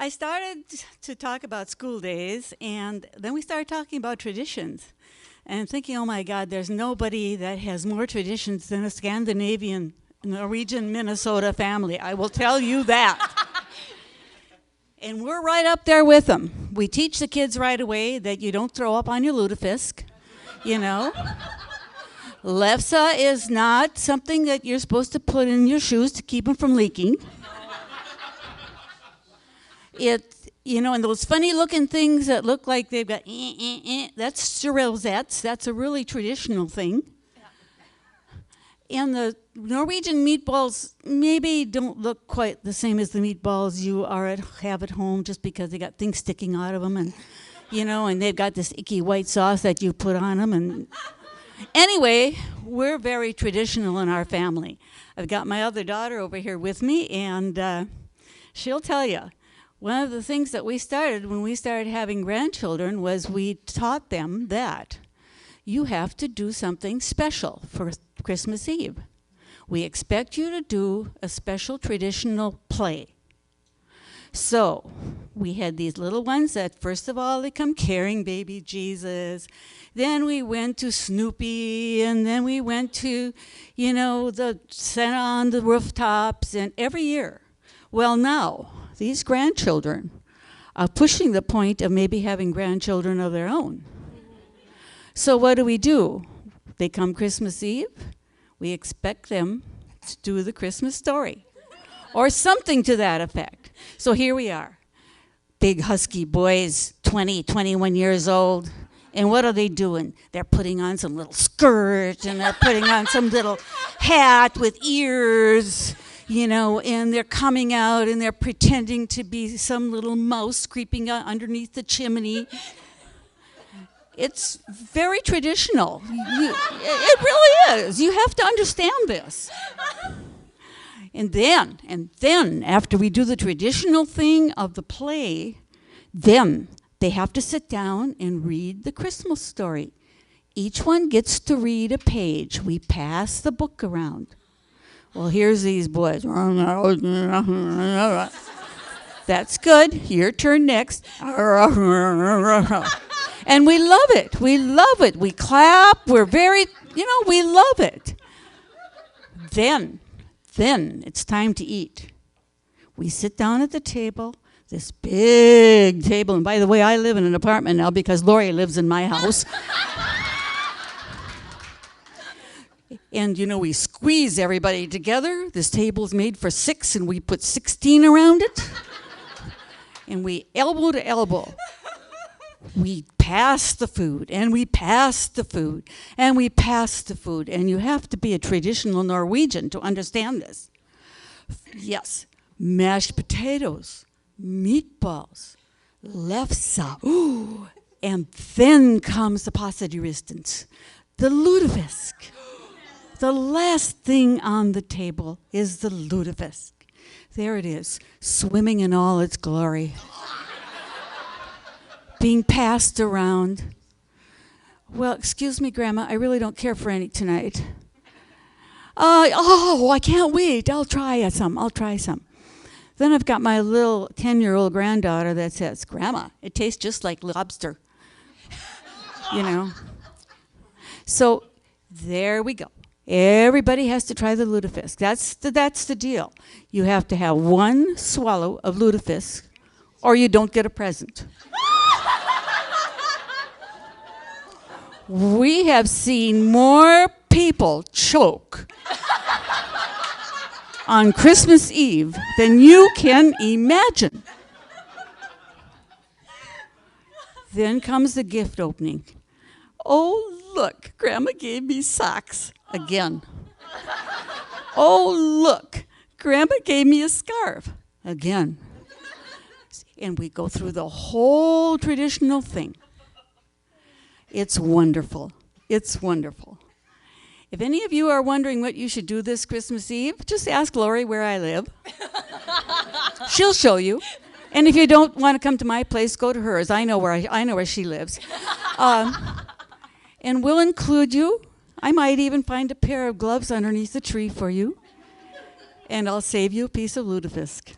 I started to talk about school days, and then we started talking about traditions. And thinking, oh my God, there's nobody that has more traditions than a Scandinavian, Norwegian, Minnesota family. I will tell you that. And we're right up there with them. We teach the kids right away that you don't throw up on your lutefisk, you know. Lefse is not something that you're supposed to put in your shoes to keep them from leaking. And those funny-looking things that look like they've got that's rosettes. That's a really traditional thing. And the Norwegian meatballs maybe don't look quite the same as the meatballs you have at home, just because they got things sticking out of them, and they've got this icky white sauce that you put on them. And anyway, we're very traditional in our family. I've got my other daughter over here with me, and she'll tell you. One of the things that we started when we started having grandchildren was we taught them that you have to do something special for Christmas Eve. We expect you to do a special traditional play. So we had these little ones that, first of all, they come carrying baby Jesus. Then we went to Snoopy, and then we went to, the Santa on the rooftops, and every year. Well, now, these grandchildren are pushing the point of maybe having grandchildren of their own. So what do? They come Christmas Eve. We expect them to do the Christmas story or something to that effect. So here we are, big husky boys, 20, 21 years old. And what are they doing? They're putting on some little skirt, and they're putting on some little hat with ears, and they're coming out and they're pretending to be some little mouse creeping underneath the chimney. It's very traditional. It really is. You have to understand this. And then, after we do the traditional thing of the play, then they have to sit down and read the Christmas story. Each one gets to read a page. We pass the book around. Well, here's these boys. That's good. Your turn next. And we love it. We love it. We clap. We're very, we love it. Then it's time to eat. We sit down at the table, this big table. And by the way, I live in an apartment now because Lori lives in my house. And, we squeeze everybody together. This table's made for 6, and we put 16 around it. And we elbow to elbow. We pass the food, and we pass the food, and we pass the food. And you have to be a traditional Norwegian to understand this. Yes, mashed potatoes, meatballs, lefse. Ooh, and then comes the passedyristens, the lutefisk. The last thing on the table is the lutefisk. There it is, swimming in all its glory, being passed around. Well, excuse me, Grandma, I really don't care for any tonight. I can't wait. I'll try some. Then I've got my little 10-year-old granddaughter that says, Grandma, it tastes just like lobster. So there we go. Everybody has to try the lutefisk. That's the deal. You have to have one swallow of lutefisk, or you don't get a present. We have seen more people choke on Christmas Eve than you can imagine. Then comes the gift opening. Oh, look, Grandma gave me socks again. Oh, look, Grandma gave me a scarf again. And we go through the whole traditional thing. It's wonderful. It's wonderful. If any of you are wondering what you should do this Christmas Eve, just ask Lori where I live. She'll show you. And if you don't want to come to my place, go to hers. I know where she lives. And we'll include you. I might even find a pair of gloves underneath the tree for you. And I'll save you a piece of lutefisk.